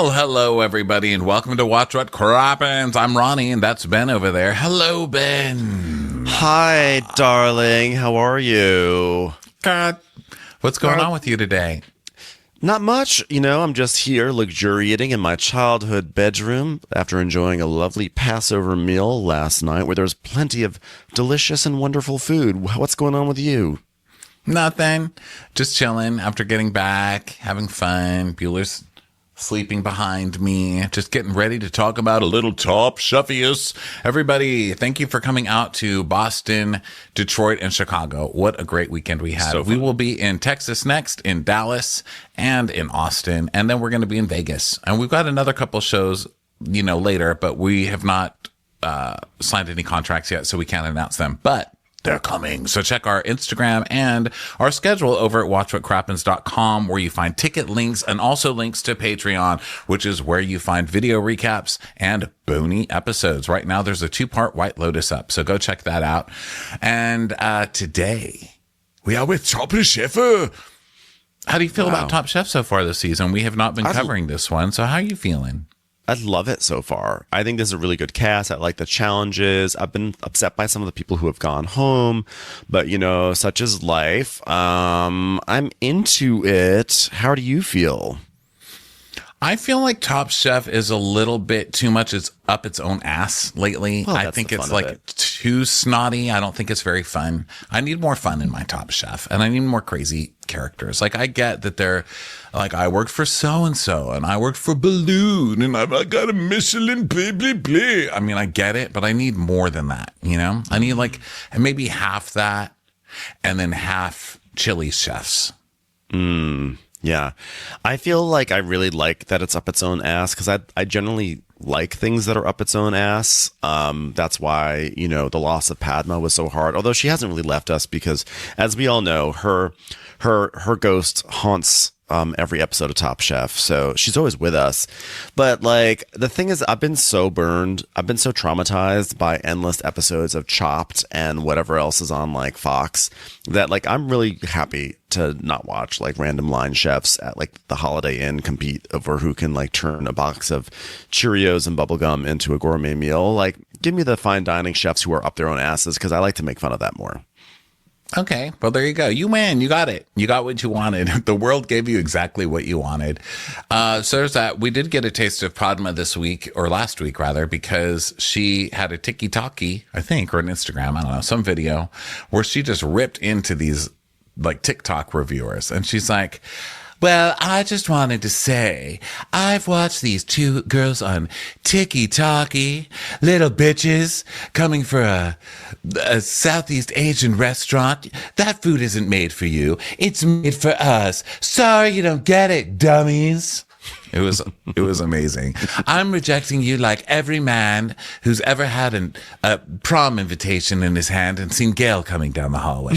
Well, hello, everybody, and welcome to Watch What Crappens. I'm Ronnie, and that's Ben over there. Hello, Ben. Hi, darling. How are you? God, what's going on with you today? Not much. I'm just here luxuriating in my childhood bedroom after enjoying a lovely Passover meal last night where there was plenty of delicious and wonderful food. What's going on with you? Nothing. Just chilling after getting back, having fun. Bueller's sleeping behind me, just getting ready to talk about a little Top Chefius. Everybody, thank you for coming out to Boston, Detroit, and Chicago. What a great weekend we had. We will be in Texas next, in Dallas, and in Austin, and then we're going to be in Vegas. And we've got another couple shows, later, but we have not signed any contracts yet, so we can't announce them. But they're coming. So check our Instagram and our schedule over at watchwhatcrappens.com, where you find ticket links and also links to Patreon, which is where you find video recaps and bony episodes. Right now, there's a 2-part White Lotus up, so go check that out. And today, we are with Top Chef. How do you feel about Top Chef so far this season? We have not been covering this one, so how are you feeling? I love it so far. I think this is a really good cast. I like the challenges. I've been upset by some of the people who have gone home, but such is life. I'm into it. How do you feel? I feel like Top Chef is a little bit too much up its own ass lately. Well, I think it's like too snotty. I don't think it's very fun. I need more fun in my Top Chef, and I need more crazy characters. Like, I get that they're like, I worked for so-and-so, and I worked for Balloon, and I got a Michelin, blah, blah, blah. I mean, I get it, but I need more than that, I need like maybe half that, and then half chili chefs. Yeah. I feel like I really like that it's up its own ass because I generally like things that are up its own ass. That's why, the loss of Padma was so hard, although she hasn't really left us because, as we all know, her ghost haunts every episode of Top Chef. So she's always with us. But the thing is, I've been so burned. I've been so traumatized by endless episodes of Chopped and whatever else is on Fox that I'm really happy to not watch random line chefs at the Holiday Inn compete over who can turn a box of Cheerios and bubblegum into a gourmet meal. Give me the fine dining chefs who are up their own asses because I like to make fun of that more. Okay, well, there you go. You win. You got it. You got what you wanted. The world gave you exactly what you wanted. So there's that. We did get a taste of Padma this week, or last week rather, because she had a TikTok, I think, or an Instagram, I don't know, some video where she just ripped into these TikTok reviewers. And she's like, well, I just wanted to say, I've watched these two girls on Tiki-Talkie, little bitches, coming for a Southeast Asian restaurant. That food isn't made for you. It's made for us. Sorry you don't get it, dummies. It was amazing. I'm rejecting you like every man who's ever had a prom invitation in his hand and seen Gail coming down the hallway.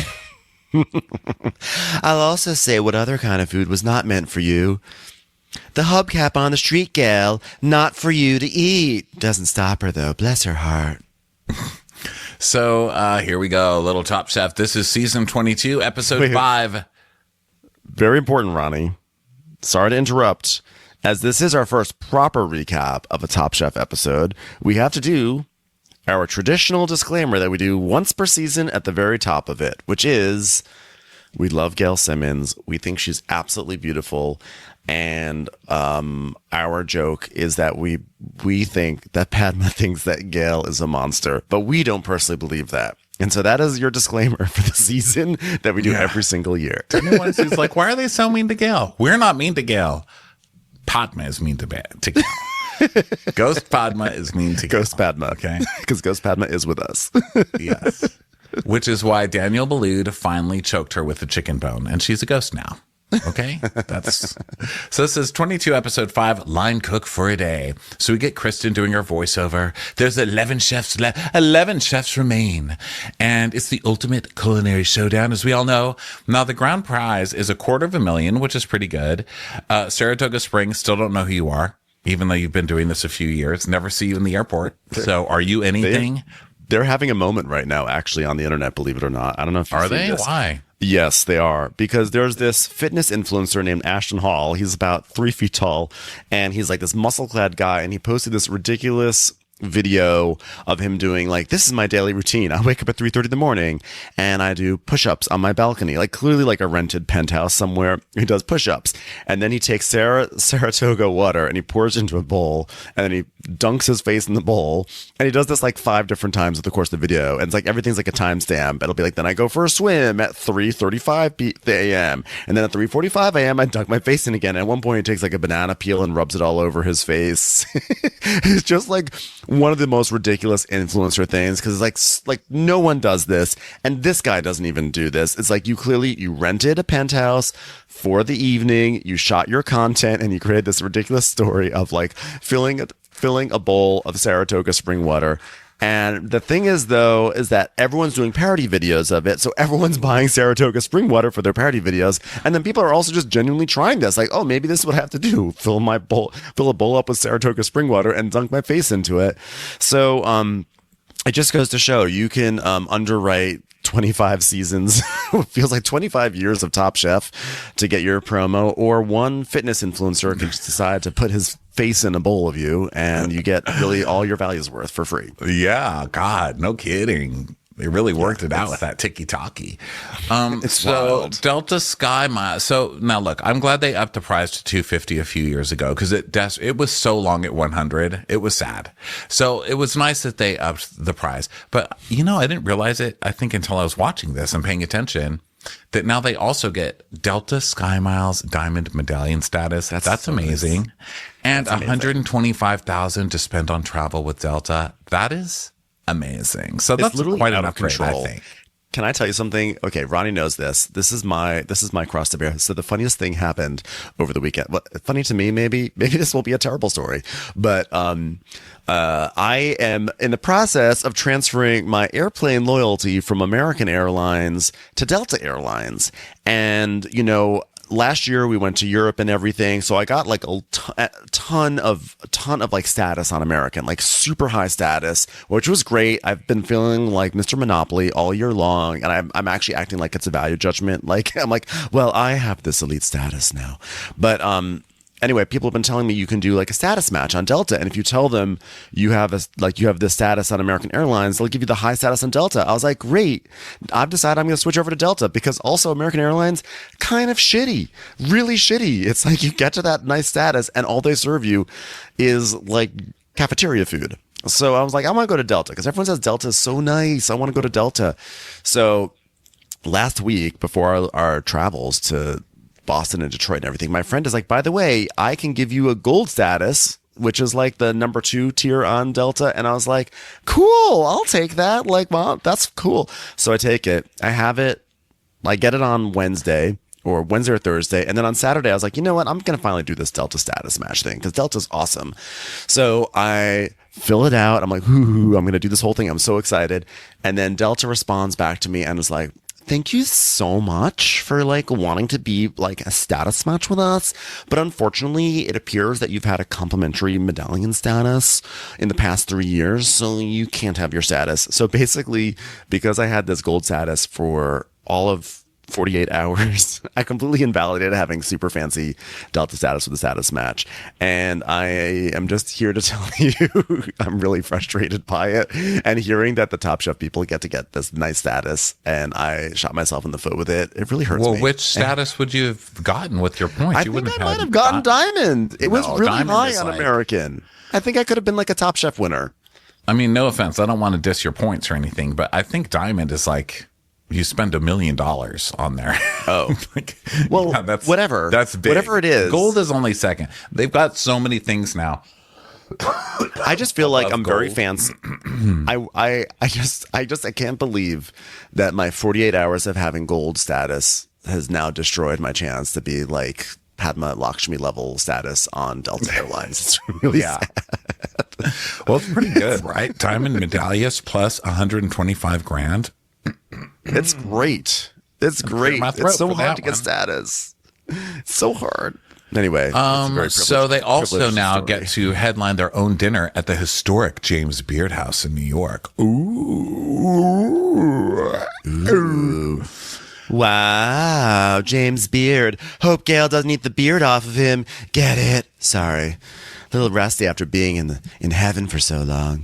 I'll also say what other kind of food was not meant for you. The hubcap on the street gal, not for you to eat. Doesn't stop her, though. Bless her heart. So here we go. A little Top Chef. This is season 22, episode 5. Very important, Ronnie. Sorry to interrupt. As this is our first proper recap of a Top Chef episode, we have to do our traditional disclaimer that we do once per season at the very top of it, which is we love Gail Simmons. We think she's absolutely beautiful. And our joke is that we think that Padma thinks that Gail is a monster, but we don't personally believe that. And so that is your disclaimer for the season that we do every single year. Anyone who's like, why are they so mean to Gail? We're not mean to Gail. Padma is mean to Gail. Ghost Padma is mean to Ghost Gail. Padma, okay? Because Ghost Padma is with us. Yes. Which is why Daniel Boulud finally choked her with the chicken bone, and she's a ghost now. Okay, so this is 22 episode 5, line cook for a day. So we get Kristen doing her voiceover. There's 11 chefs left. 11 chefs remain, and it's the ultimate culinary showdown, as we all know. Now the grand prize is $250,000, which is pretty good. Saratoga Springs, still don't know who you are, even though you've been doing this a few years. Never see you in the airport. So are you anything? They're having a moment right now, actually, on the internet. Believe it or not. I don't know if are they? This. Why? Yes, they are. Because there's this fitness influencer named Ashton Hall. He's about 3 feet tall, and he's like this muscle-clad guy, and he posted this ridiculous video of him doing like, this is my daily routine. I wake up at 3:30 in the morning and I do push-ups on my balcony, like clearly like a rented penthouse somewhere. He does push-ups, and then he takes Saratoga water and he pours it into a bowl, and then he dunks his face in the bowl, and he does this like 5 different times over the course of the video, and it's like everything's like a timestamp. It'll be like, then I go for a swim at 3:35 a.m. and then at 3:45 a.m. I dunk my face in again. And at one point he takes like a banana peel and rubs it all over his face. It's just like one of the most ridiculous influencer things, because it's like no one does this, and this guy doesn't even do this. It's like you rented a penthouse for the evening, you shot your content, and you created this ridiculous story of like filling a bowl of Saratoga spring water. And the thing is, though, is that everyone's doing parody videos of it. So everyone's buying Saratoga spring water for their parody videos. And then people are also just genuinely trying this. Like, oh, maybe this is what I have to do. Fill a bowl up with Saratoga spring water and dunk my face into it. So it just goes to show you can underwrite 25 seasons, feels like 25 years of Top Chef to get your promo, or one fitness influencer can just decide to put his face in a bowl of you and you get really all your value's worth for free. Yeah, God, no kidding. They really worked it out with that tiki-taki. So wild. Delta Sky Miles. So now look, I'm glad they upped the price to $250 a few years ago, because it was so long at $100. It was sad. So it was nice that they upped the price. But I didn't realize it, I think, until I was watching this and paying attention, that now they also get Delta Sky Miles Diamond Medallion status. That's so amazing. Nice. And $125,000 to spend on travel with Delta. That is amazing. So that's literally quite an upgrade, I think. Can I tell you something? Okay, Ronnie knows this. This is my cross to bear. So the funniest thing happened over the weekend. Well, funny to me, maybe this will be a terrible story, but I am in the process of transferring my airplane loyalty from American Airlines to Delta Airlines, and last year we went to Europe and everything, so I got like a ton of like status on American, like super high status, which was great. I've been feeling like Mr. Monopoly all year long, and I'm actually acting like it's a value judgment. Like I'm like, well, I have this elite status now, but anyway, people have been telling me you can do like a status match on Delta, and if you tell them you have this status on American Airlines, they'll give you the high status on Delta. I was like, great. I've decided I'm going to switch over to Delta, because also American Airlines, kind of shitty, really shitty. It's like you get to that nice status and all they serve you is like cafeteria food. So I was like, I want to go to Delta because everyone says Delta is so nice. I want to go to Delta. So last week, before our travels to Boston and Detroit and everything, my friend is like, by the way, I can give you a gold status, which is like the number 2 tier on Delta. And I was like, cool, I'll take that. Like, well, that's cool. So I take it. I have it. I get it on Wednesday or Thursday. And then on Saturday, I was like, you know what? I'm going to finally do this Delta status match thing because Delta's awesome. So I fill it out. I'm like, ooh, I'm going to do this whole thing. I'm so excited. And then Delta responds back to me and was like, thank you so much for like wanting to be like a status match with us. But unfortunately, it appears that you've had a complimentary medallion status in the past 3 years, so you can't have your status. So basically, because I had this gold status for all of 48 hours, I completely invalidated having super fancy Delta status with a status match. And I am just here to tell you, I'm really frustrated by it. And hearing that the Top Chef people get to get this nice status and I shot myself in the foot with it, it really hurts me. Well, which status would you have gotten with your points? I think I might have gotten Diamond. It was really high on American. I think I could have been like a Top Chef winner. I mean, no offense. I don't want to diss your points or anything, but I think Diamond is like, you spend $1 million on there. Oh, like, well, yeah, whatever. That's big. Whatever it is. Gold is only second. They've got so many things now. I just feel like I'm gold. Very fancy. I can't believe that my 48 hours of having gold status has now destroyed my chance to be like Padma Lakshmi level status on Delta Airlines. It's really sad. Well, it's pretty good, right? Diamond medallions plus $125,000. It's great. It's great. It's so hard to get status. It's so hard. Anyway, so they also now get to headline their own dinner at the historic James Beard House in New York. Ooh. Wow, James Beard. Hope Gail doesn't eat the beard off of him. Get it? Sorry. A little rusty after being in heaven for so long.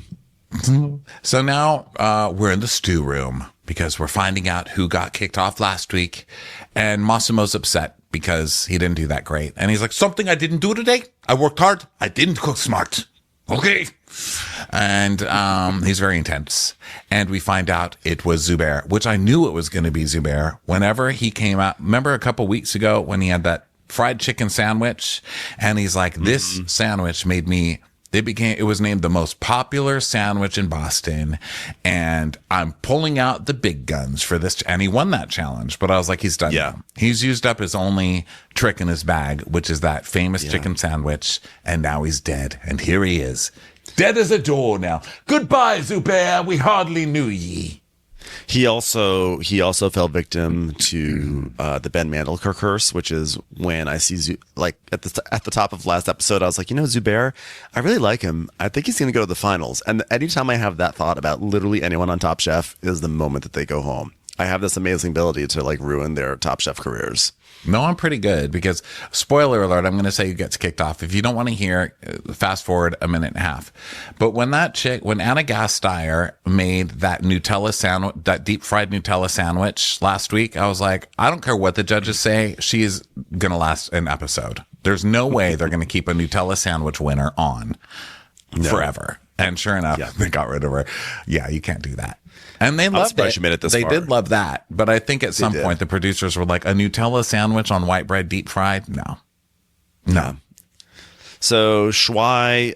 So now we're in the stew room because we're finding out who got kicked off last week. And Massimo's upset because he didn't do that great. And he's like, something I didn't do today. I worked hard. I didn't cook smart. Okay. And he's very intense. And we find out it was Zubair, which I knew it was going to be Zubair. Whenever he came out, remember a couple weeks ago when he had that fried chicken sandwich? And he's like, this sandwich made me... It was named the most popular sandwich in Boston, and I'm pulling out the big guns for this. And he won that challenge, but I was like, he's done. Yeah. Now. He's used up his only trick in his bag, which is that famous chicken sandwich. And now he's dead. And here he is, dead as a door now. Goodbye, Zubair. We hardly knew ye. He also fell victim to the Ben Mandelker curse, which is when I see at the top of last episode, I was like, Zubair, I really like him. I think he's going to go to the finals. And anytime I have that thought about literally anyone on Top Chef is the moment that they go home. I have this amazing ability to ruin their Top Chef careers. No, I'm pretty good because, spoiler alert, I'm going to say who gets kicked off. If you don't want to hear, fast forward a minute and a half. But when Anna Gasteyer made that Nutella sandwich, that deep fried Nutella sandwich last week, I was like, I don't care what the judges say. She is going to last an episode. There's no way they're going to keep a Nutella sandwich winner on forever. And sure enough, they got rid of her. Yeah, you can't do that. And they loved it. You made it this they far. did love that. But I think at some point the producers were like, a Nutella sandwich on white bread deep fried? No. So Shuai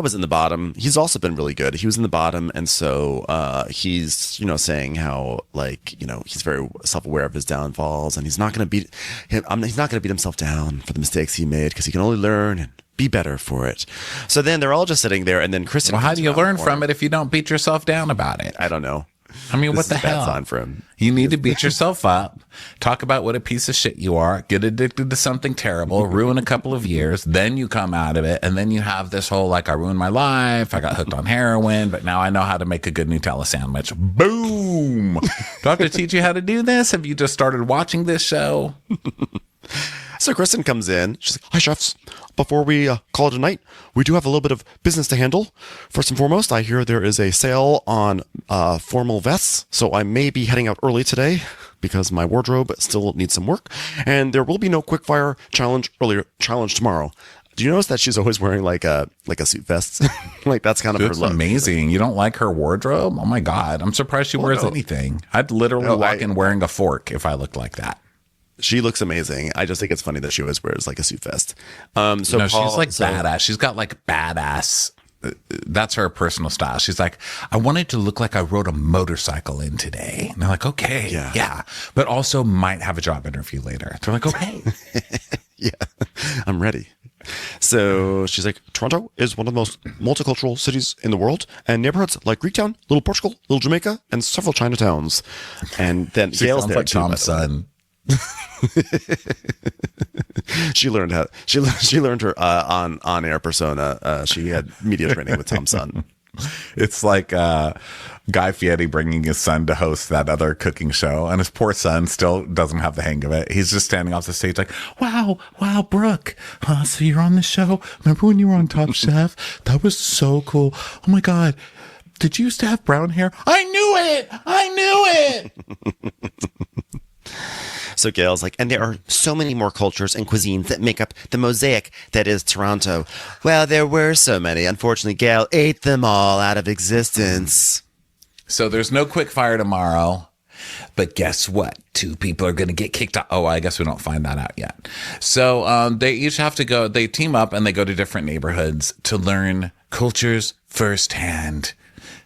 was in the bottom. He's also been really good. He was in the bottom, and so he's saying how he's very self-aware of his downfalls, and he's not going to beat him. He's not going to beat himself down for the mistakes he made because he can only learn and be better for it. So then they're all just sitting there, and then Kristen. Well, how do you learn from it if you don't beat yourself down about it? I don't know. I mean, what the hell? Bad sign for him. You need to beat yourself up, talk about what a piece of shit you are, get addicted to something terrible, ruin a couple of years, then you come out of it, and then you have this whole I ruined my life, I got hooked on heroin, but now I know how to make a good Nutella sandwich. Boom! Do I have to teach you how to do this? Have you just started watching this show? So Kristen comes in. She's like, hi, chefs. Before we call it a night, we do have a little bit of business to handle. First and foremost, I hear there is a sale on formal vests, so I may be heading out early today because my wardrobe still needs some work. And there will be no quickfire challenge tomorrow. Do you notice that she's always wearing like a suit vest? That's kind of her look. Amazing. You don't like her wardrobe? Oh my God. I'm surprised she wears anything. I'd literally walk in wearing a fork if I looked like that. She looks amazing. I just think it's funny that she always wears a suit vest. She's badass. She's got badass. That's her personal style. She's like, I wanted to look like I rode a motorcycle in today. And they're like, okay, yeah. But also might have a job interview later. They're like, okay. Yeah, I'm ready. So she's like, Toronto is one of the most multicultural cities in the world, and neighborhoods like Greektown, Little Portugal, Little Jamaica, and several Chinatowns. And then Gail's there too. Tom's son. She learned her on air persona. She had media training with Tom's son. It's like Guy Fieri bringing his son to host that other cooking show, and his poor son still doesn't have the hang of it. He's just standing off the stage like, wow, Brooke, so you're on the show. Remember when you were on Top Chef? That was so cool. Oh my God, did you used to have brown hair? I knew it. So Gail's like, and there are so many more cultures and cuisines that make up the mosaic that is Toronto. Well, there were so many. Unfortunately, Gail ate them all out of existence. So there's no quick fire tomorrow. But guess what? 2 people are going to get kicked out. Oh, I guess we don't find that out yet. So they each have to go. They team up and they go to different neighborhoods to learn cultures firsthand.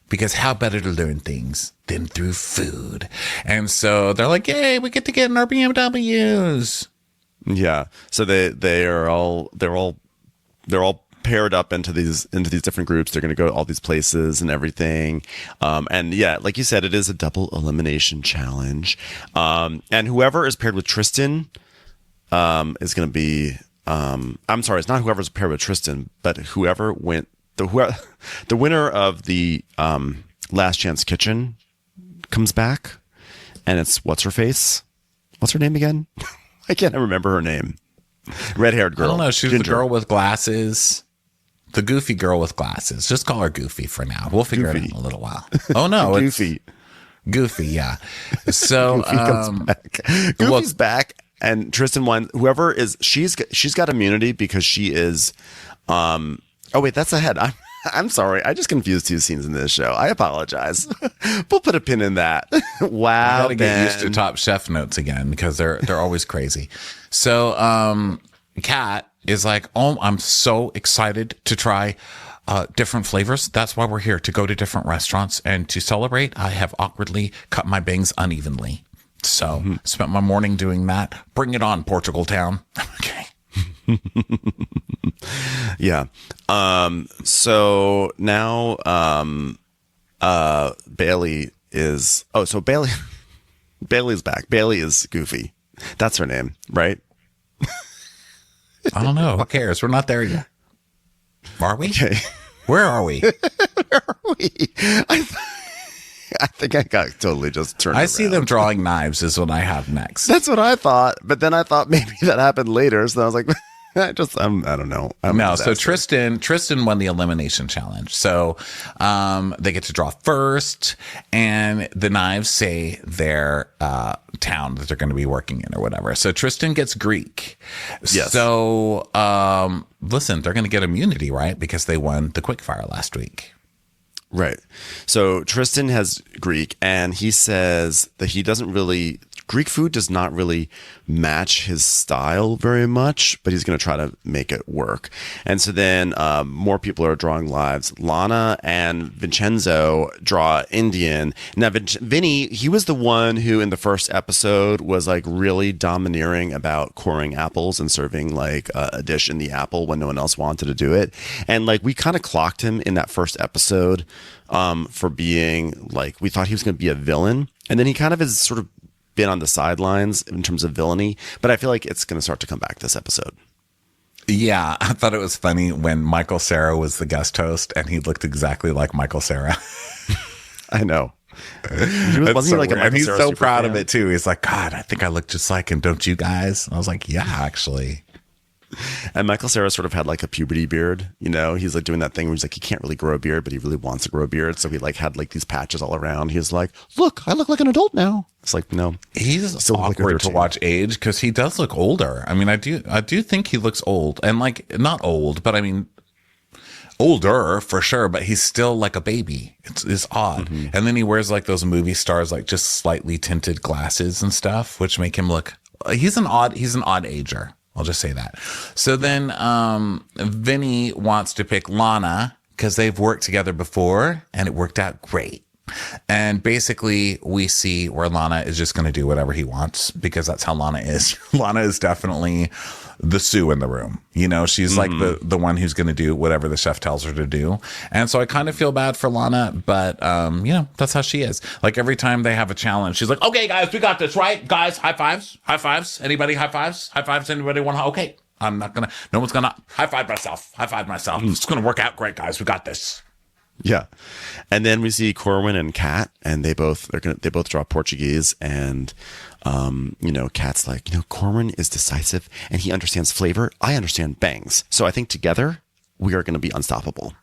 Because how better to learn things than through food? And so they're like, yay, we get to get in our BMWs. Yeah. So they're all paired up into these different groups. They're going to go to all these places and everything. And yeah, like you said, it is a double elimination challenge. And whoever is paired with Tristan is going to be, I'm sorry, it's not whoever's paired with Tristan, but whoever went, the winner of the Last Chance Kitchen comes back, and it's what's her face, What's her name again? I can't remember her name. Red-haired girl. I don't know. She's Ginger. the girl with glasses. The goofy girl with glasses. Just call her Goofy for now. We'll figure it out in a little while. Oh, no. Goofy. Goofy, yeah. So, Goofy comes back. Goofy's back. And Tristan won. Whoever is, she's got immunity because she is, oh, wait, that's ahead. I'm sorry. I just confused two scenes in this show. I apologize. We'll put a pin in that. Wow. I gotta get used to Top Chef notes again because they're always crazy. So, Kat is like, oh, I'm so excited to try different flavors. That's why we're here, to go to different restaurants and to celebrate. I have awkwardly cut my bangs unevenly. So spent my morning doing that. Bring it on, Portugal town. Okay. Yeah. So now, Bailey is, Bailey's back. Bailey is Goofy. That's her name, right? I don't know. Who cares? We're not there yet. Are we? Okay. Where are we? Where are we? I think I got totally just turned I around. see them drawing knives is what I have next. That's what I thought. But then I thought maybe that happened later. So I was like, I don't know. No, so Tristan won the elimination challenge. So they get to draw first, and the knives say their town that they're going to be working in or whatever. So Tristan gets Greek. Yes. So listen, they're going to get immunity, right? Because they won the quickfire last week. Right. So Tristan has Greek, and he says that Greek food does not really match his style very much, but he's going to try to make it work. And so then more people are drawing lives. Lana and Vincenzo draw Indian. Now, Vinny, he was the one who in the first episode was like really domineering about coring apples and serving like a dish in the apple when no one else wanted to do it. And like we kind of clocked him in that first episode for being like, we thought he was going to be a villain. And then he kind of is sort of been on the sidelines in terms of villainy, but I feel like it's going to start to come back this episode. Yeah, I thought it was funny when Michael Cera was the guest host and he looked exactly like Michael Cera. I know. Wasn't he like a Michael and he's Cera so proud fan of it too. He's like, God, I think I look just like him, don't you guys? And I was like, yeah, actually. And Michael Cera sort of had like a puberty beard, you know, he's like doing that thing where he's like, he can't really grow a beard, but he really wants to grow a beard. So he like had like these patches all around. He's like, look, I look like an adult now. It's like, no, he's still awkward to watch age because he does look older. I mean, I do think he looks old, and like not old, but I mean, older for sure, but he's still like a baby. It's odd. Mm-hmm. And then he wears like those movie stars, like just slightly tinted glasses and stuff, which make him look, he's an odd ager. I'll just say that. So then Vinny wants to pick Lana because they've worked together before and it worked out great. And basically we see where Lana is just going to do whatever he wants because that's how Lana is. Lana is definitely the Sue in the room. You know, she's like the one who's going to do whatever the chef tells her to do. And so I kind of feel bad for Lana, but you know, that's how she is. Like every time they have a challenge, she's like, okay, guys, we got this, right? Guys, high fives. Anybody high fives? Anybody want to? Okay. No one's gonna high five myself. It's going to work out great, guys. We got this. Yeah. And then we see Corwin and Kat, and they both draw Portuguese, and you know, Kat's like, you know, Corwin is decisive and he understands flavor. I understand bangs. So I think together we are going to be unstoppable.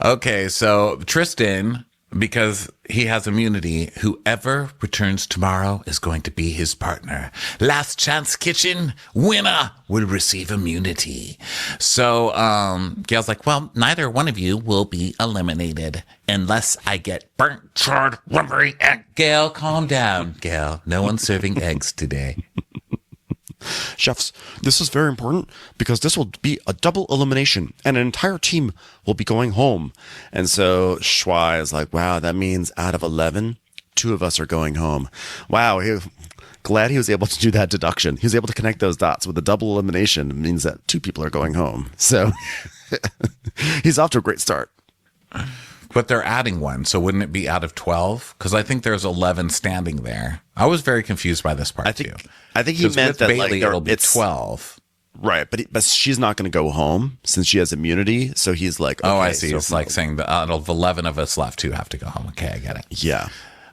Okay, so Tristan, because he has immunity, whoever returns tomorrow is going to be his partner. Last chance kitchen winner will receive immunity. So Gail's like, well, neither one of you will be eliminated unless I get burnt, charred, rubbery egg. Gail, calm down. Gail, no one's serving eggs today. Chefs, this is very important because this will be a double elimination and an entire team will be going home. And so Shuai is like, wow, that means out of 11, 2 of us are going home. Wow. Glad he was able to do that deduction. He was able to connect those dots with a double elimination. It means that 2 people are going home. So he's off to a great start. But they're adding one, so wouldn't it be out of 12? Because I think there's 11 standing there. I was very confused by this part too. I think he meant that Bailey, like it'll be 12. Right, but she's not going to go home since she has immunity. So he's like, okay, oh, I see. So it's like saying that out of 11 of us left, 2 have to go home. Okay, I get it. Yeah.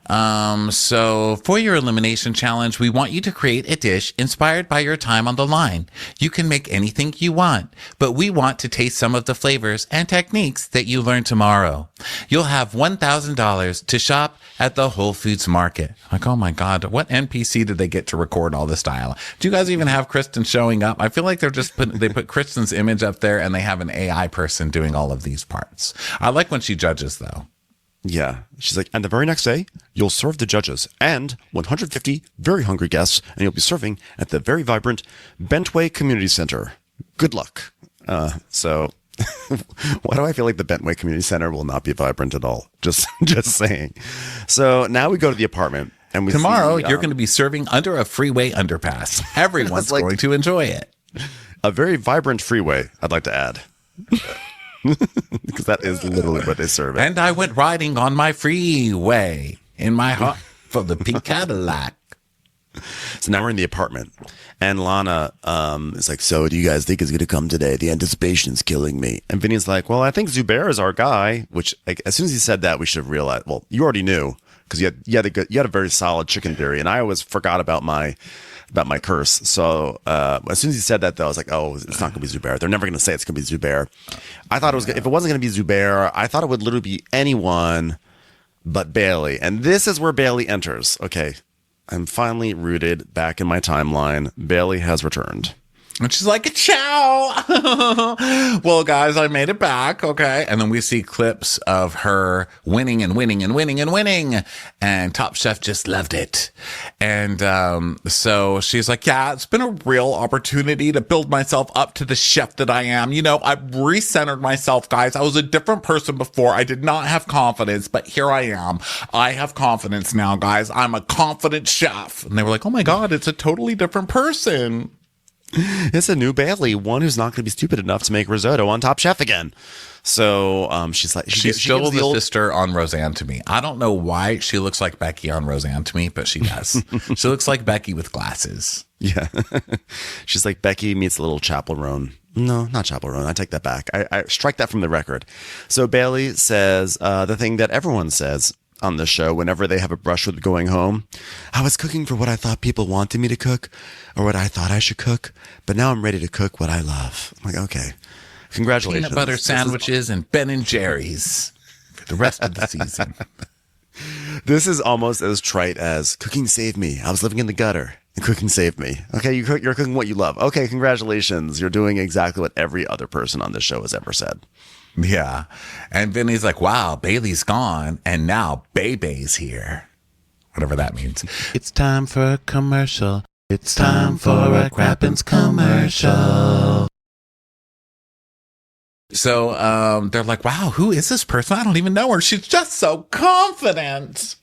So for your elimination challenge, we want you to create a dish inspired by your time on the line. You can make anything you want, but we want to taste some of the flavors and techniques that you learn tomorrow. You'll have $1,000 to shop at the Whole Foods Market. Like, oh my God, what NPC did they get to record all this dialogue? Do you guys even have Kristen showing up? I feel like they put Kristen's image up there and they have an AI person doing all of these parts. I like when she judges though. Yeah. She's like, and the very next day, you'll serve the judges and 150 very hungry guests, and you'll be serving at the very vibrant Bentway Community Center. Good luck. So why do I feel like the Bentway Community Center will not be vibrant at all? Just saying. So now we go to the apartment. And we Tomorrow, see, you're going to be serving under a freeway underpass. Everyone's going to enjoy it. A very vibrant freeway, I'd like to add. Because that is literally what they serve it. And I went riding on my freeway in my heart for the pink Cadillac. So now we're in the apartment. And Lana is like, so do you guys think he's going to come today? The anticipation's killing me. And Vinny's like, well, I think Zubair is our guy. Which, like, as soon as he said that, we should have realized. Well, you already knew. Because you had a very solid chicken theory, and I always forgot about my curse. So as soon as he said that, though, I was like, oh, it's not going to be Zubair. They're never going to say it's going to be Zubair. I thought it was if it wasn't going to be Zubair, I thought it would literally be anyone but Bailey. And this is where Bailey enters. Okay, I'm finally rooted back in my timeline. Bailey has returned. And she's like, ciao. Well, guys, I made it back. Okay. And then we see clips of her winning and winning and winning and winning. And Top Chef just loved it. And so she's like, yeah, it's been a real opportunity to build myself up to the chef that I am. You know, I've recentered myself, guys. I was a different person before. I did not have confidence, but here I am. I have confidence now, guys. I'm a confident chef. And they were like, oh my God, it's a totally different person. It's a new Bailey, one who's not going to be stupid enough to make risotto on Top Chef again. So she's like, she's still the sister on Roseanne to me. I don't know why she looks like Becky on Roseanne to me, but she does. She looks like Becky with glasses. Yeah. She's like Becky meets a little chaperone. No, not chaperone. I take that back. I strike that from the record. So Bailey says the thing that everyone says on the show whenever they have a brush with going home. I was cooking for what I thought people wanted me to cook or what I thought I should cook, but now I'm ready to cook what I love. I'm like, okay, congratulations. Peanut butter sandwiches and Ben and Jerry's for the rest of the season. This is almost as trite as cooking saved me. I was living in the gutter and cooking saved me. Okay, you're cooking what you love. Okay, congratulations. You're doing exactly what every other person on this show has ever said. Yeah. And Vinny's like, wow, Bailey's gone. And now Bebe's here. Whatever that means. It's time for a commercial. It's time for a Crappens commercial. So they're like, wow, who is this person? I don't even know her. She's just so confident.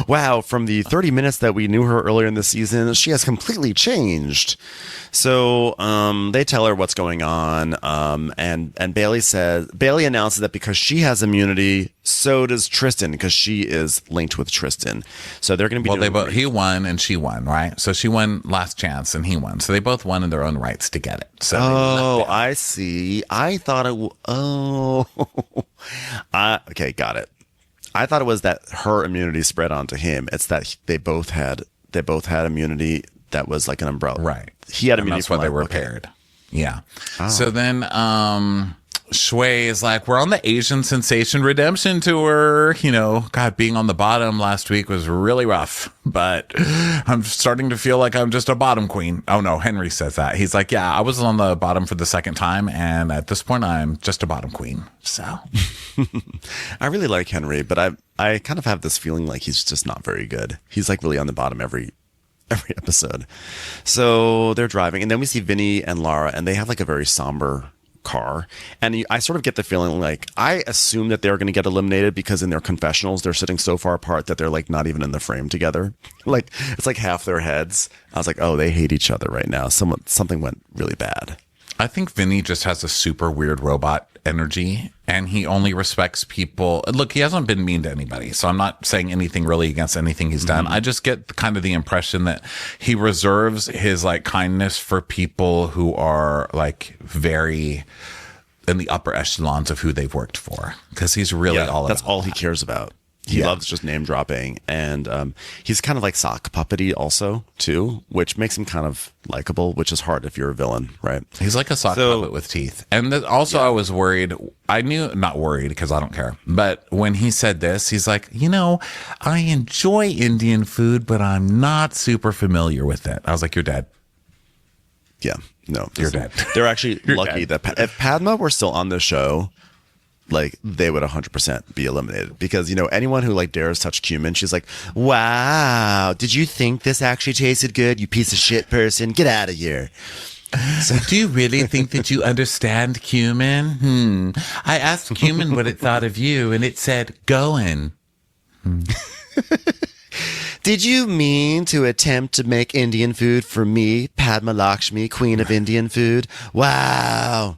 Wow, from the 30 minutes that we knew her earlier in the season, she has completely changed. So they tell her what's going on, and Bailey announces that because she has immunity, so does Tristan, because she is linked with Tristan. So they're going to be he won and she won, right? So she won last chance and he won. So they both won in their own rights to get it. So I see. I thought it. Okay, got it. I thought it was that her immunity spread onto him. It's that they both had immunity that was like an umbrella. Right. He had immunity. That's why they were paired. Yeah. Oh. So then Shui is like, we're on the Asian Sensation Redemption Tour. You know, God, being on the bottom last week was really rough, but I'm starting to feel like I'm just a bottom queen. Oh no, Henry says that. He's like, yeah, I was on the bottom for the second time, and at this point I'm just a bottom queen. So I really like Henry, but I kind of have this feeling like he's just not very good. He's like really on the bottom every episode. So they're driving, and then we see Vinny and Lara, and they have like a very somber car, and I sort of get the feeling like I assume that they're going to get eliminated because in their confessionals they're sitting so far apart that they're like not even in the frame together. Like it's like half their heads. I was like, oh, they hate each other right now. Something went really bad. I think Vinny just has a super weird robot energy, and he only respects people. Look, he hasn't been mean to anybody, so I'm not saying anything really against anything he's done. I just get kind of the impression that he reserves his like kindness for people who are like very in the upper echelons of who they've worked for, because he's really that's all he cares about. He loves just name dropping, and he's kind of like sock puppety also too, which makes him kind of likable, which is hard if you're a villain, right? He's like a sock puppet with teeth. And also, I was worried. Not worried because I don't care. But when he said this, he's like, I enjoy Indian food, but I'm not super familiar with it. I was like, you're dead. Yeah, no, you're dead. They're actually lucky that if Padma were still on the show, like they would 100% be eliminated, because anyone who like dares touch cumin, she's like, wow, did you think this actually tasted good, you piece of shit person, get out of here. So do you really think that you understand cumin? I asked cumin what it thought of you, and it said going. Did you mean to attempt to make Indian food for me, Padma Lakshmi, queen of Indian food? Wow.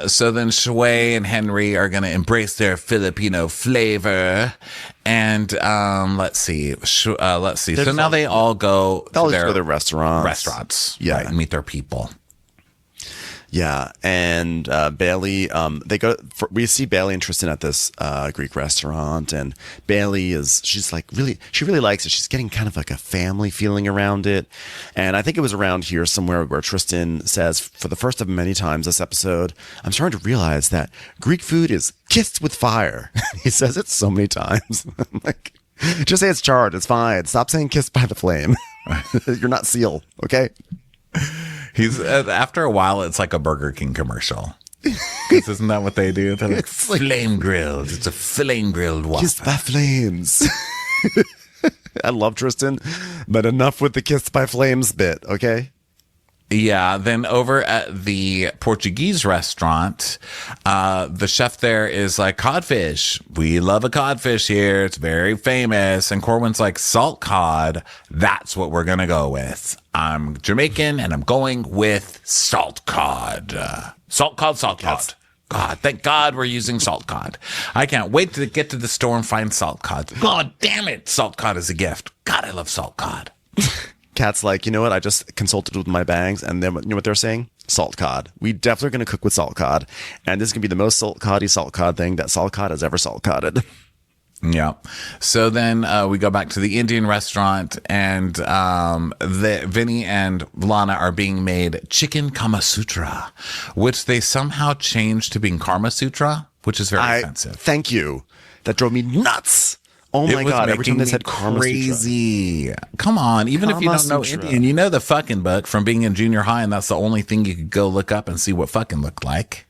So then Shui and Henry are going to embrace their Filipino flavor. And let's see. So now they all go to their restaurants. Yeah. Right, and meet their people. Yeah, and Bailey, we see Bailey and Tristan at this Greek restaurant, and Bailey she really likes it. She's getting kind of like a family feeling around it. And I think it was around here somewhere where Tristan says, for the first of many times this episode, I'm starting to realize that Greek food is kissed with fire. He says it so many times. I'm like, just say it's charred, it's fine. Stop saying kissed by the flame. You're not Seal, okay? He's after a while, it's like a Burger King commercial. Because isn't that what they do? They're like flame grilled. It's a flame grilled waffle. Kissed by flames. I love Tristan, but enough with the kissed by flames bit, okay? Yeah, then over at the Portuguese restaurant, the chef there is like, codfish. We love a codfish here. It's very famous. And Corwin's like, salt cod. That's what we're going to go with. I'm Jamaican and I'm going with salt cod. Salt cod. Yes. God, thank God we're using salt cod. I can't wait to get to the store and find salt cod. God damn it. Salt cod is a gift. God, I love salt cod. Kat's like, you know what? I just consulted with my bangs, and then you know what they're saying? Salt cod. We definitely are going to cook with salt cod, and this is going to be the most salt cod thing that salt cod has ever salt codded. Yeah. So then we go back to the Indian restaurant, and Vinny and Lana are being made chicken Kama Sutra, which they somehow changed to being Karma Sutra, which is very offensive. Thank you. That drove me nuts. Oh my God, every time they said Karma crazy. Sutra. Come on, even if you don't know Indian, you know the fucking book from being in junior high, and that's the only thing you could go look up and see what fucking looked like.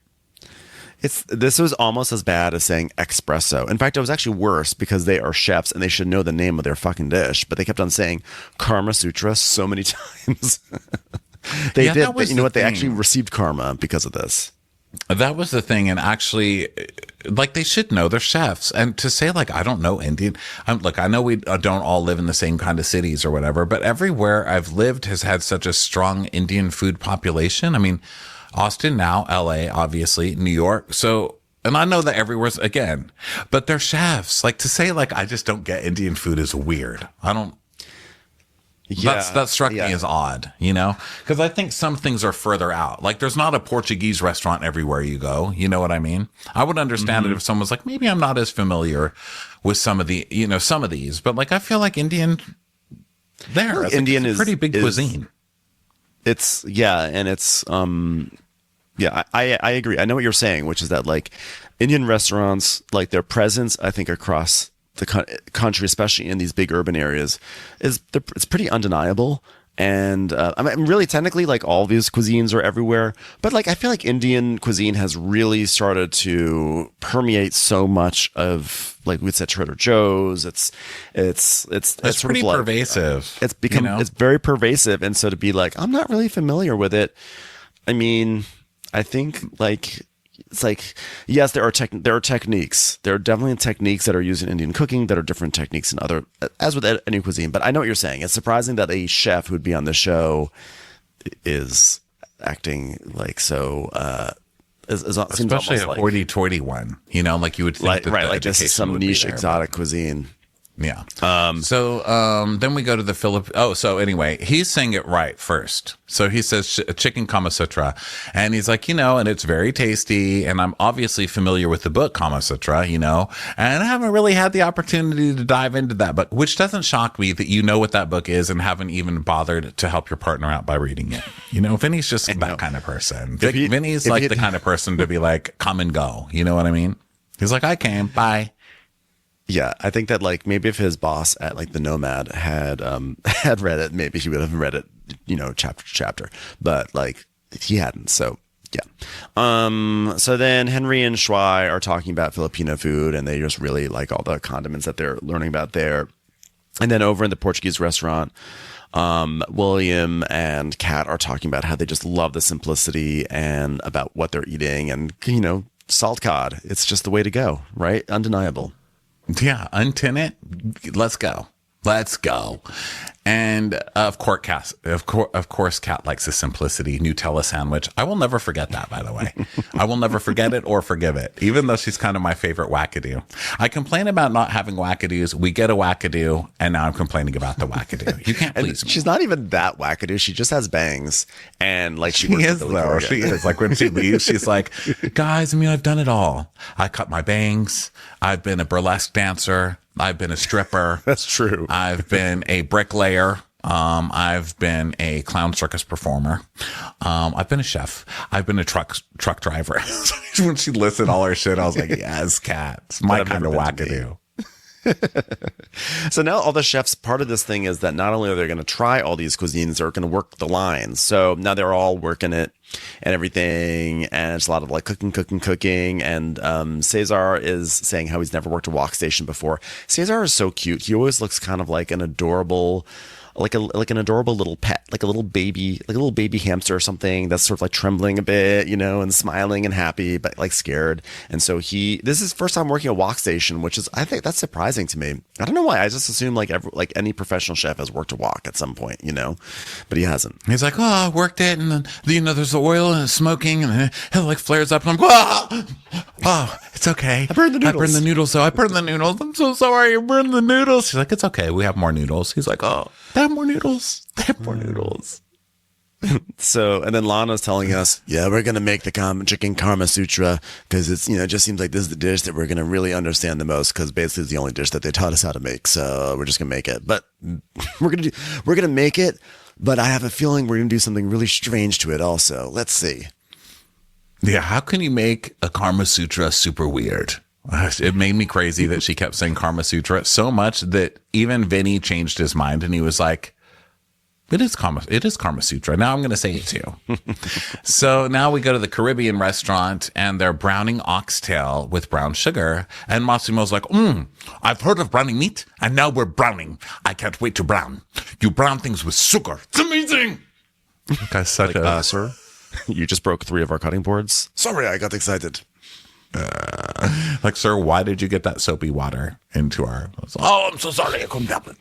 This was almost as bad as saying espresso. In fact, it was actually worse because they are chefs and they should know the name of their fucking dish, but they kept on saying Karma Sutra so many times. They did. You know what? They actually received karma because of this. That was the thing, and actually, like, they should know, they're chefs. And to say, like, I don't know Indian, look, I know we don't all live in the same kind of cities or whatever, but everywhere I've lived has had such a strong Indian food population. I mean, Austin now, LA, obviously, New York. So, and I know that everywhere's, again, but they're chefs. Like, to say, like, I just don't get Indian food is weird. I don't. Yeah, that struck me as odd, you know, because I think some things are further out. Like, there's not a Portuguese restaurant everywhere you go. You know what I mean? I would understand it if someone was like, maybe I'm not as familiar with some of these, but like, I feel like Indian there. Like Indian is a pretty big cuisine. It's and it's I agree. I know what you're saying, which is that like Indian restaurants, like their presence, I think across the country, especially in these big urban areas, it's pretty undeniable. And I mean, really, technically, like all these cuisines are everywhere. But like, I feel like Indian cuisine has really started to permeate so much of, like we said, Trader Joe's. It's pretty pervasive. It's become it's very pervasive, and so to be like, I'm not really familiar with it. I mean, I think like. It's like, yes, there are techniques. There are definitely techniques that are used in Indian cooking that are different techniques in other, as with any cuisine. But I know what you're saying. It's surprising that a chef who would be on the show is acting like so. Especially a hoity-toity one, you know, like you would think right? Like this is some niche exotic cuisine. Yeah. Then we go to the Philippines. Oh, so anyway, he's saying it right first. So he says chicken Kama Sutra. And he's like, and it's very tasty. And I'm obviously familiar with the book Kama Sutra, and I haven't really had the opportunity to dive into that book, which doesn't shock me that you know what that book is and haven't even bothered to help your partner out by reading it. Vinny's just that kind of person. Vinny's like the kind of person to be like, come and go. You know what I mean? He's like, I came. Bye. Yeah, I think that like maybe if his boss at like the Nomad had had read it, maybe he would have read it, chapter to chapter. But like he hadn't, so yeah. So then Henry and Shuai are talking about Filipino food, and they just really like all the condiments that they're learning about there. And then over in the Portuguese restaurant, William and Kat are talking about how they just love the simplicity and about what they're eating, and salt cod. It's just the way to go, right? Undeniable. Yeah, untin it. Let's go. And of course, Kat likes the simplicity Nutella sandwich. I will never forget that, by the way. I will never forget it or forgive it, even though she's kind of my favorite wackadoo. I complain about not having wackadoos. We get a wackadoo, and now I'm complaining about the wackadoo. You can't please me. She's not even that wackadoo. She just has bangs, and like she is though. She is like when she leaves, she's like, "Guys, I've done it all. I cut my bangs. I've been a burlesque dancer. I've been a stripper. That's true. I've been a bricklayer. I've been a clown circus performer. I've been a chef. I've been a truck driver." When she listed all her shit, I was like, yes, Kat. It's my kind of wackadoo. So now all the chefs, part of this thing is that not only are they going to try all these cuisines, they're going to work the lines. So now they're all working it and everything. And it's a lot of like cooking. And Cesar is saying how he's never worked a wok station before. Cesar is so cute. He always looks kind of like an adorable, like an adorable little pet, like a little baby hamster or something that's sort of like trembling a bit, and smiling and happy, but like scared. And so this is his first time working a wok station, which is, I think that's surprising to me. I don't know why. I just assume like any professional chef has worked a wok at some point, but he hasn't. He's like, oh, I worked it. And then, there's the oil and it's smoking and it like flares up. And I'm like, oh, it's okay. I burned the noodles. I burned the noodles. I'm so sorry. I burned the noodles. She's like, it's okay. We have more noodles. He's like, oh, they have more noodles. So, and then Lana's telling us, yeah, we're going to make the chicken Karma Sutra because it's, it just seems like this is the dish that we're going to really understand the most because basically it's the only dish that they taught us how to make. So we're just going to make it. But we're going to make it. But I have a feeling we're going to do something really strange to it also. Let's see. Yeah. How can you make a Karma Sutra super weird? It made me crazy that she kept saying Karma Sutra so much that even Vinny changed his mind and he was like, it is Karma Sutra. Now I'm going to say it too. So now we go to the Caribbean restaurant and they're browning oxtail with brown sugar. And Massimo's like, I've heard of browning meat and now we're browning. I can't wait to brown. You brown things with sugar. It's amazing. Guy's such sir, you just broke 3 of our cutting boards. Sorry, I got excited. Like, sir, why did you get that soapy water into our... Oh, I'm so sorry. I couldn't help it.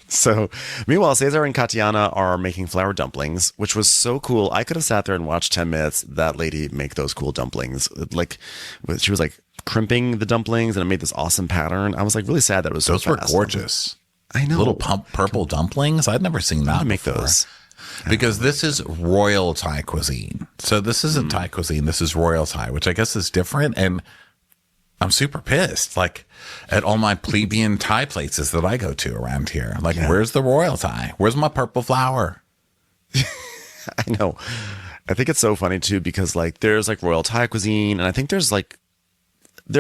So, meanwhile, Cesar and Katiana are making flour dumplings, which was so cool. I could have sat there and watched 10 minutes that lady make those cool dumplings. Like, she was like crimping the dumplings and it made this awesome pattern. I was like really sad that it was so fast. Those were gorgeous. I know. Little purple dumplings. I'd never seen that make before. Those. Because this is royal Thai cuisine. So this isn't Thai cuisine. This is royal Thai, which I guess is different. And I'm super pissed. Like at all my plebeian Thai places that I go to around here. Like, where's the royal Thai? Where's my purple flour? I know. I think it's so funny too, because like there's like royal Thai cuisine. And I think there's like,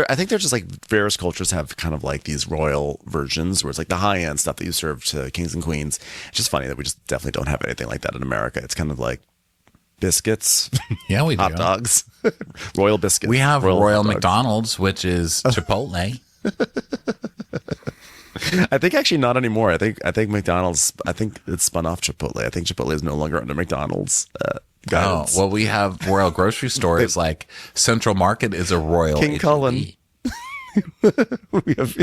I think there's just like various cultures have kind of like these royal versions where it's like the high end stuff that you serve to kings and queens. It's just funny that we just definitely don't have anything like that in America. It's kind of like biscuits. Yeah, we do. Hot dogs. Royal biscuits. We have Royal McDonald's, which is Chipotle. I think actually not anymore. I think McDonald's, I think it's spun off Chipotle. I think Chipotle is no longer under McDonald's. Guidance. Oh, well, we have royal grocery stores like Central Market is a royal King H-E-B. Cullen. We have,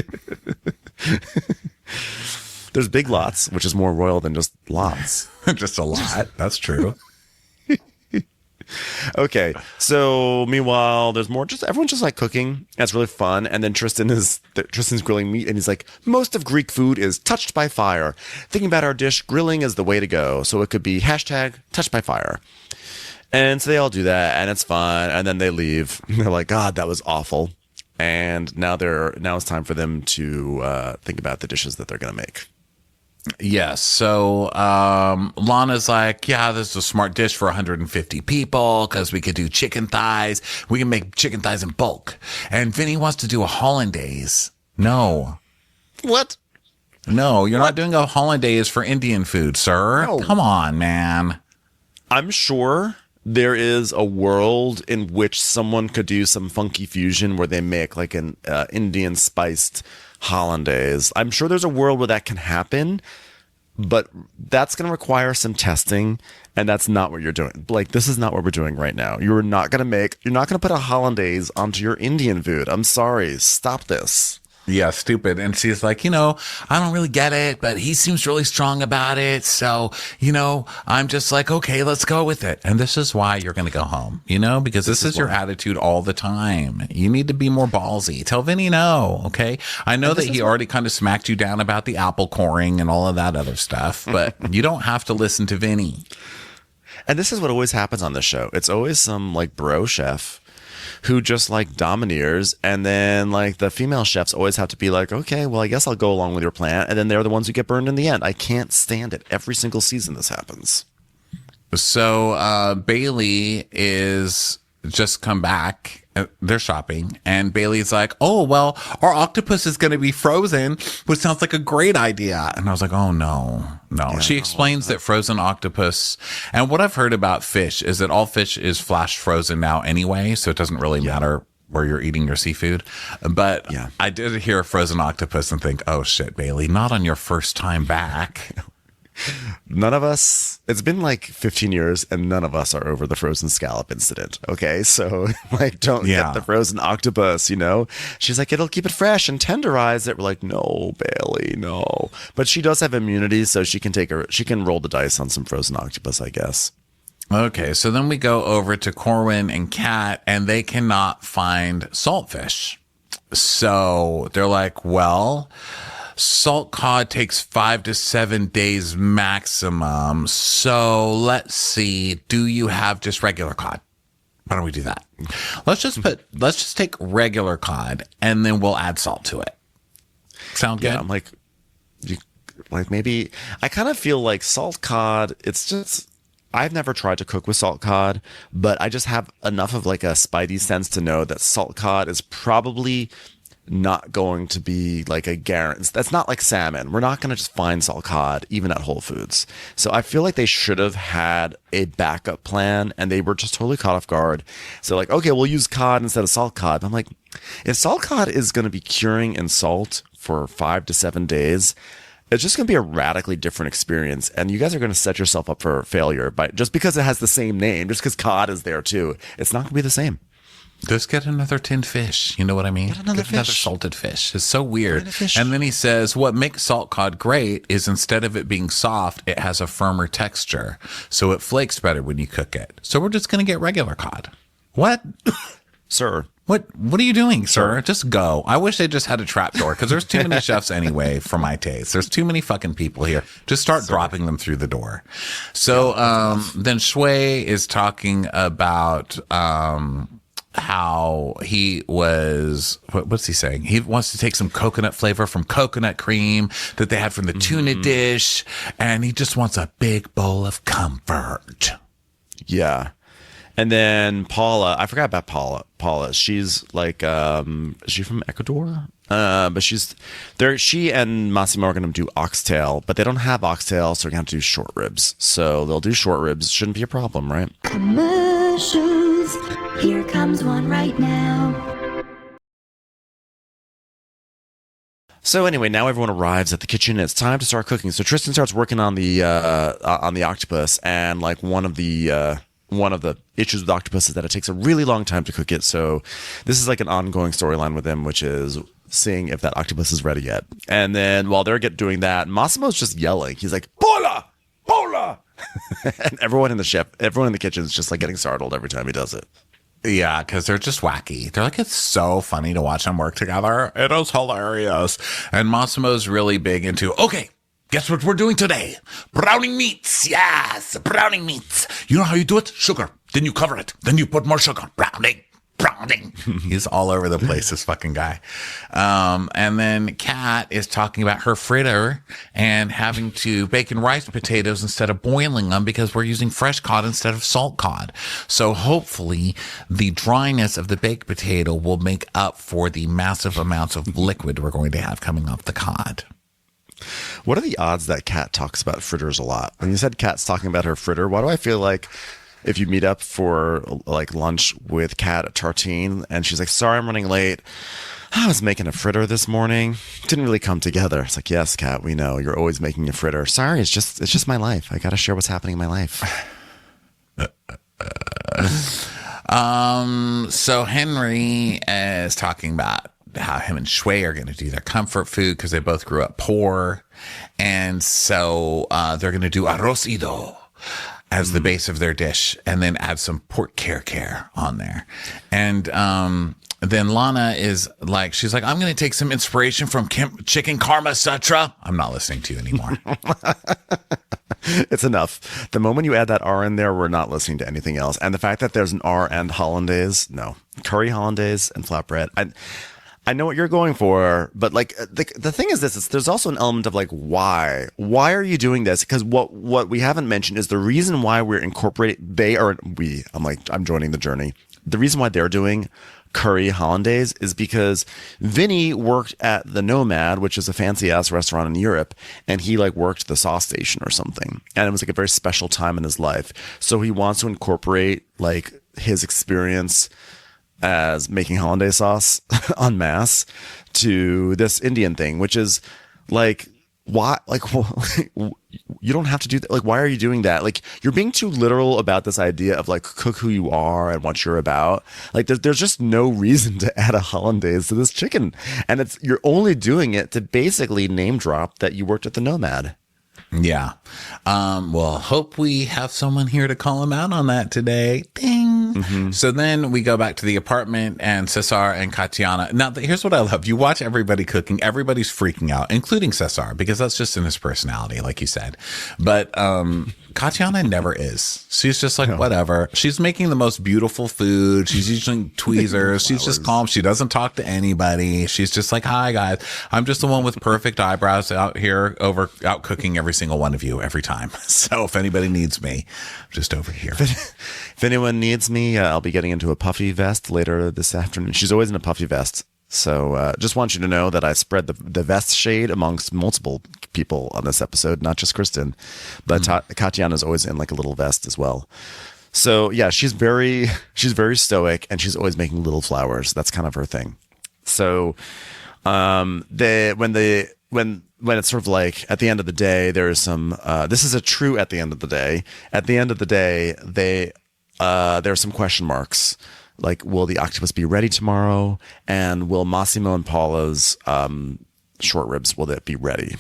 there's Big Lots, which is more royal than just lots. Just a lot. That's true. Okay, so meanwhile, there's more. Just everyone's just like cooking. And it's really fun. And then Tristan's grilling meat, and he's like, most of Greek food is touched by fire. Thinking about our dish, grilling is the way to go. So it could be hashtag touched by fire. And so they all do that, and it's fun. And then they leave. They're like, God, that was awful. And now it's time for them to think about the dishes that they're gonna make. Yes. So Lana's like, yeah, this is a smart dish for 150 people because we could do chicken thighs. We can make chicken thighs in bulk. And Vinny wants to do a hollandaise. No. What? No, you're not doing a hollandaise for Indian food, sir. No. Come on, man. I'm sure there is a world in which someone could do some funky fusion where they make like an Indian spiced hollandaise. I'm sure there's a world where that can happen, but that's going to require some testing, and that's not what you're doing. Like, this is not what we're doing right now. You're not going to put a hollandaise onto your Indian food. I'm sorry. Stop this. Yeah, stupid. And she's like, I don't really get it, but he seems really strong about it. So, I'm just like, okay, let's go with it. And this is why you're going to go home, because this is your attitude all the time. You need to be more ballsy. Tell Vinny no, okay? I know that he already kind of smacked you down about the apple coring and all of that other stuff, but you don't have to listen to Vinny. And this is what always happens on this show. It's always some like bro chef who just like domineers, and then like the female chefs always have to be like, okay, well, I guess I'll go along with your plan, and then they're the ones who get burned in the end. I can't stand it. Every single season this happens. So Bailey is just come back. They're shopping, and Bailey's like, oh, well, our octopus is going to be frozen, which sounds like a great idea. And I was like, oh, no. Yeah, she explains that frozen octopus, and what I've heard about fish is that all fish is flash frozen now anyway, so it doesn't really matter where you're eating your seafood. But I did hear frozen octopus and think, oh, shit, Bailey, not on your first time back. None of us, it's been like 15 years and none of us are over the frozen scallop incident. Okay. So like, don't get the frozen octopus, she's like, it'll keep it fresh and tenderize it. We're like, no, Bailey, no. But she does have immunity. So she can roll the dice on some frozen octopus, I guess. Okay. So then we go over to Corwin and Kat, and they cannot find saltfish. So they're like, well, salt cod takes 5 to 7 days maximum. So let's see. Do you have just regular cod? Why don't we do that? Let's just take regular cod, and then we'll add salt to it. Sound good? Yeah, I'm like, maybe I kind of feel like salt cod. It's just, I've never tried to cook with salt cod, but I just have enough of like a spidey sense to know that salt cod is probably not going to be like a guarantee. That's not like salmon. We're not going to just find salt cod even at Whole Foods. So I feel like they should have had a backup plan, and they were just totally caught off guard. So like, okay, we'll use cod instead of salt cod. But I'm like, if salt cod is going to be curing in salt for 5 to 7 days, it's just going to be a radically different experience. And you guys are going to set yourself up for failure just because it has the same name, just because cod is there too. It's not going to be the same. Just get another tinned fish. You know what I mean? Get another salted fish. It's so weird. And then he says, what makes salt cod great is instead of it being soft, it has a firmer texture. So it flakes better when you cook it. So we're just going to get regular cod. What? Sir. What are you doing, sir? Just go. I wish they just had a trapdoor, because there's too many chefs anyway for my taste. There's too many fucking people here. Just start dropping them through the door. So then Shui is talking about how he was, what's he saying? He wants to take some coconut flavor from coconut cream that they had from the tuna dish, and he just wants a big bowl of comfort. Yeah. And then Paula, I forgot about Paula, she's like, is she from Ecuador? But she and Massimo are going to do oxtail, but they don't have oxtail, so they're going to have to do short ribs. So they'll do short ribs. Shouldn't be a problem, right? Commercials. Here comes one right now. So anyway, now everyone arrives at the kitchen. It's time to start cooking. So Tristan starts working on the octopus, and like one of the issues with octopus is that it takes a really long time to cook it. So this is like an ongoing storyline with him, which is seeing if that octopus is ready yet. And then while they're doing that, Massimo's just yelling. He's like, Paula! Paula! And everyone in the kitchen is just like getting startled every time he does it. Yeah, because they're just wacky. They're like, it's so funny to watch them work together. It is hilarious. And Massimo's really big into, okay, guess what we're doing today? Browning meats. Yes, browning meats. You know how you do it? Sugar. Then you cover it. Then you put more sugar. Browning. He's all over the place, this fucking guy. And then Kat is talking about her fritter and having to bake and rice potatoes instead of boiling them because we're using fresh cod instead of salt cod. So hopefully the dryness of the baked potato will make up for the massive amounts of liquid we're going to have coming off the cod. What are the odds that Kat talks about fritters a lot? When you said Kat's talking about her fritter, why do I feel like if you meet up for like lunch with Kat at Tartine and she's like, sorry, I'm running late. I was making a fritter this morning. Didn't really come together. It's like, yes, Kat, we know you're always making a fritter. Sorry, it's just my life. I got to share what's happening in my life. So Henry is talking about how him and Shui are going to do their comfort food because they both grew up poor. And so they're going to do arroz ido as the base of their dish and then add some pork care on there. And then Lana is like, she's like, I'm going to take some inspiration from Chicken Karma Sutra. I'm not listening to you anymore. It's enough. The moment you add that R in there, we're not listening to anything else. And the fact that there's an R and hollandaise, no. Curry hollandaise and flatbread. I know what you're going for, but like the thing is this, there's also an element of like, why are you doing this? Because what we haven't mentioned is the reason why we're incorporating, I'm joining the journey. The reason why they're doing curry hollandaise is because Vinny worked at the Nomad, which is a fancy ass restaurant in Europe. And he like worked the sauce station or something. And it was like a very special time in his life. So he wants to incorporate like his experience as making hollandaise sauce en masse to this Indian thing, which is like, why, like, you don't have to do that. Like, why are you doing that? Like, you're being too literal about this idea of like, cook who you are and what you're about. Like, there's just no reason to add a hollandaise to this chicken. And you're only doing it to basically name drop that you worked at the Nomad. Yeah. Well, hope we have someone here to call him out on that today. Ding. Mm-hmm. So then we go back to the apartment and Cesar and Katiana. Now, here's what I love. You watch everybody cooking. Everybody's freaking out, including Cesar, because that's just in his personality, like you said. But Katiana never is. She's just like, whatever. She's making the most beautiful food. She's using tweezers. She's just calm. She doesn't talk to anybody. She's just like, hi, guys. I'm just the one with perfect eyebrows out here out cooking every single one of you every time. So if anybody needs me, I'm just over here. If anyone needs me, I'll be getting into a puffy vest later this afternoon. She's always in a puffy vest. So just want you to know that I spread the vest shade amongst multiple people on this episode, not just Kristen. But Katiana's always in like a little vest as well. So yeah, she's very stoic and she's always making little flowers. That's kind of her thing. So when it's sort of like at the end of the day, there's some, this is a true at the end of the day. At the end of the day, there are some question marks. Like, will the octopus be ready tomorrow? And will Massimo and Paula's short ribs, will it be ready?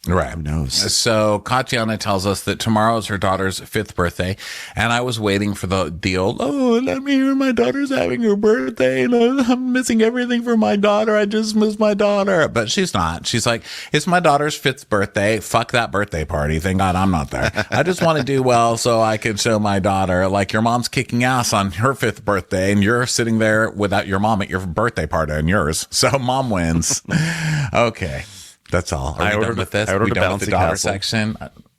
Right. Who knows? So Katiana tells us that tomorrow's her daughter's 5th birthday. And I was waiting for the old, let me hear my daughter's having her birthday. And I'm missing everything for my daughter. I just miss my daughter. But she's not. She's like, it's my daughter's 5th birthday. Fuck that birthday party. Thank God I'm not there. I just want to do well so I can show my daughter, like, your mom's kicking ass on her 5th birthday and you're sitting there without your mom at your birthday party and yours. So mom wins. Okay. That's all. Are we done with this? Are we done with the daughter section?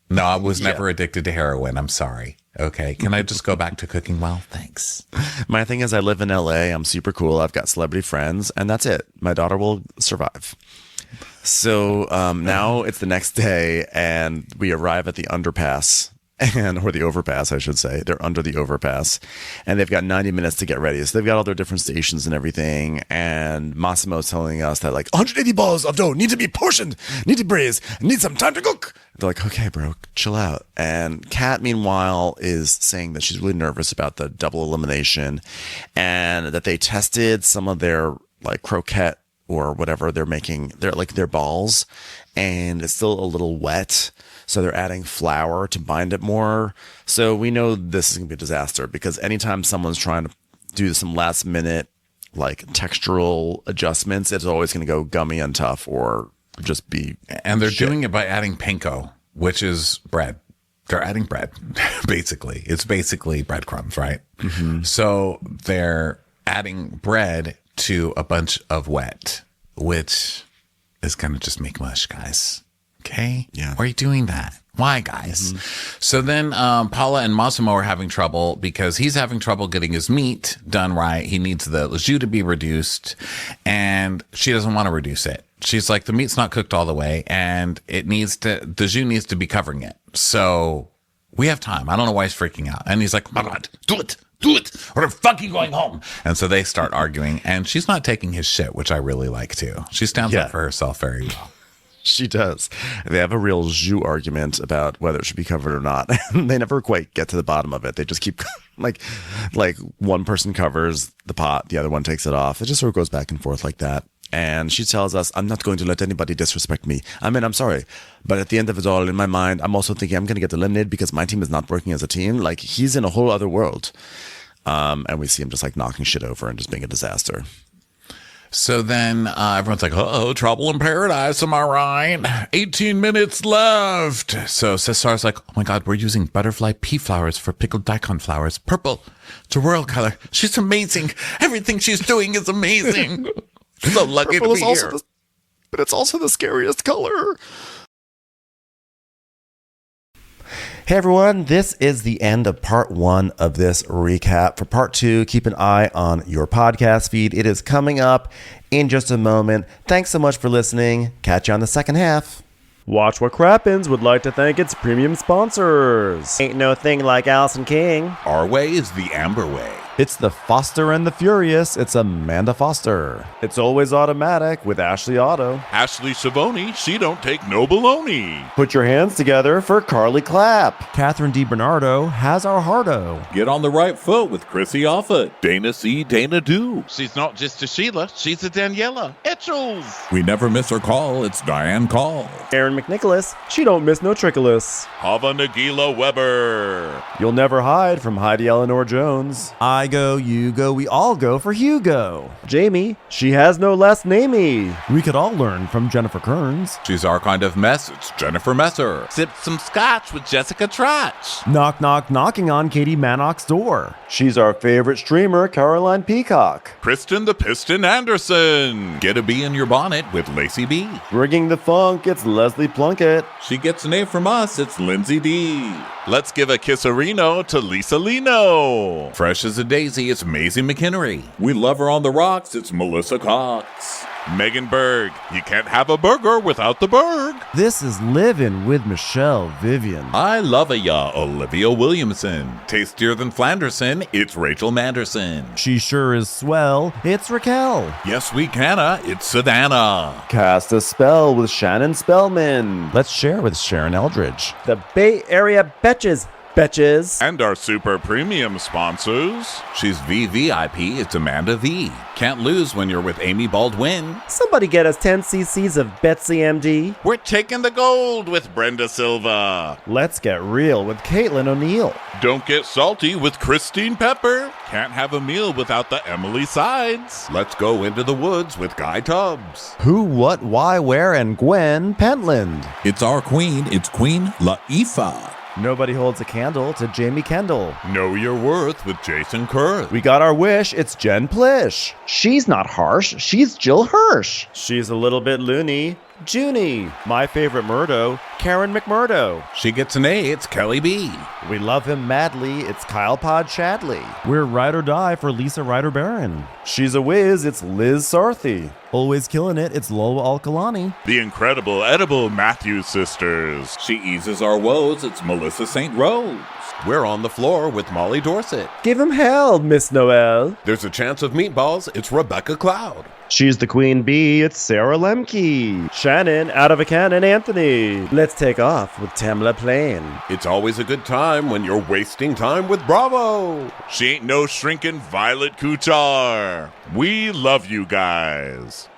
No, I was never addicted to heroin. I'm sorry. Okay. Can I just go back to cooking well? Thanks. My thing is I live in LA. I'm super cool. I've got celebrity friends and that's it. My daughter will survive. So now it's the next day and we arrive at the underpass. Or the overpass, I should say. They're under the overpass. And they've got 90 minutes to get ready. So they've got all their different stations and everything. And Massimo's telling us that like 180 balls of dough need to be portioned, need to braise, need some time to cook. They're like, okay, bro, chill out. And Kat, meanwhile, is saying that she's really nervous about the 2 elimination and that they tested some of their like croquette or whatever they're making, their balls, and it's still a little wet. So they're adding flour to bind it more. So we know this is going to be a disaster, because anytime someone's trying to do some last minute like textural adjustments, it's always going to go gummy and tough or just be. And they're doing it by adding panko, which is bread. They're adding bread, basically. It's basically breadcrumbs, right? Mm-hmm. So they're adding bread to a bunch of wet, which is going to just make mush, guys. Okay? Yeah. Why are you doing that? Why, guys? Mm-hmm. So then Paula and Massimo are having trouble because he's having trouble getting his meat done right. He needs the jus to be reduced, and she doesn't want to reduce it. She's like, the meat's not cooked all the way, and the jus needs to be covering it. So we have time. I don't know why he's freaking out. And he's like, oh my God, do it, or the fuck you going home. And so they start arguing, and she's not taking his shit, which I really like too. She stands up for herself very well. She does. They have a real jus argument about whether it should be covered or not. And they never quite get to the bottom of it. They just keep like one person covers the pot, the other one takes it off. It just sort of goes back and forth like that. And she tells us, I'm not going to let anybody disrespect me. I mean, I'm sorry. But at the end of it all, in my mind, I'm also thinking I'm going to get eliminated because my team is not working as a team. Like, he's in a whole other world. And we see him just like knocking shit over and just being a disaster. So then everyone's like, oh, trouble in paradise, am I right? 18 minutes left. So Cesar's like, oh my God, we're using butterfly pea flowers for pickled daikon flowers. Purple. It's a royal color. She's amazing. Everything she's doing is amazing. So lucky to be here. But it's also the scariest color. Hey everyone, this is the end of part 1 of this recap. For part 2, keep an eye on your podcast feed. It is coming up in just a moment. Thanks so much for listening. Catch you on the second half. Watch What Crappens would like to thank its premium sponsors. Ain't no thing like Allison King. Our way is the Amber way. It's the Foster and the Furious. It's Amanda Foster. It's always automatic with Ashley Auto. Ashley Savoni, she don't take no baloney. Put your hands together for Carly Clapp. Catherine DiBernardo has our hearto. Get on the right foot with Chrissy Offutt. Dana C. Dana Do. She's not just a Sheila, she's a Daniela. Etchels. We never miss her call. It's Diane Call. Erin McNicholas, she don't miss no trickolas. Hava Nagila Weber. You'll never hide from Heidi Eleanor Jones. I go, you go, we all go for Hugo. Jamie, she has no last namey. We could all learn from Jennifer Kearns. She's our kind of mess. It's Jennifer Messer. Sip some scotch with Jessica Trotch. Knock, knock, knocking on Katie Mannock's door. She's our favorite streamer, Caroline Peacock. Kristen the Piston Anderson. Get a bee in your bonnet with Lacey B. Bringing the funk, it's Leslie Plunkett. She gets an A from us. It's Lindsay D. Let's give a kisserino to Lisa Lino. Fresh as a daisy, it's Maisie McHenry. We love her on the rocks. It's Melissa Cox. Megan Berg. You can't have a burger without the Berg. This is Livin' with Michelle Vivian. I love ya, Olivia Williamson. Tastier than Flanderson, it's Rachel Manderson. She sure is swell, it's Raquel. Yes, we canna, it's Savannah. Cast a spell with Shannon Spellman. Let's share with Sharon Eldridge. The Bay Area Betches. Betches. And our super premium sponsors. She's VVIP, it's Amanda V. Can't lose when you're with Amy Baldwin. Somebody get us 10 cc's of Betsy MD. We're taking the gold with Brenda Silva. Let's get real with Caitlin O'Neill. Don't get salty with Christine Pepper. Can't have a meal without the Emily Sides. Let's go into the woods with Guy Tubbs. Who, what, why, where, and Gwen Pentland. It's our queen, it's Queen La'ifa. Nobody holds a candle to Jamie Kendall. Know your worth with Jason Kurth. We got our wish, it's Jen Plish. She's not harsh, she's Jill Hirsch. She's a little bit loony. Junie. My favorite Murdo, Karen McMurdo. She gets an A, it's Kelly B. We love him madly, it's Kyle Pod Shadley. We're ride or die for Lisa Ryder Barron. She's a whiz, it's Liz Sarthy. Always killing it, it's Lola Alkalani. The incredible edible Matthews sisters. She eases our woes, it's Melissa St. Rose. We're on the floor with Molly Dorset. Give him hell, Miss Noel. There's a chance of meatballs, it's Rebecca Cloud. She's the queen bee, it's Sarah Lemke. Shannon, out of a cannon, Anthony. Let's take off with Tamla Plain. It's always a good time when you're wasting time with Bravo. She ain't no shrinking Violet Kuchar. We love you guys.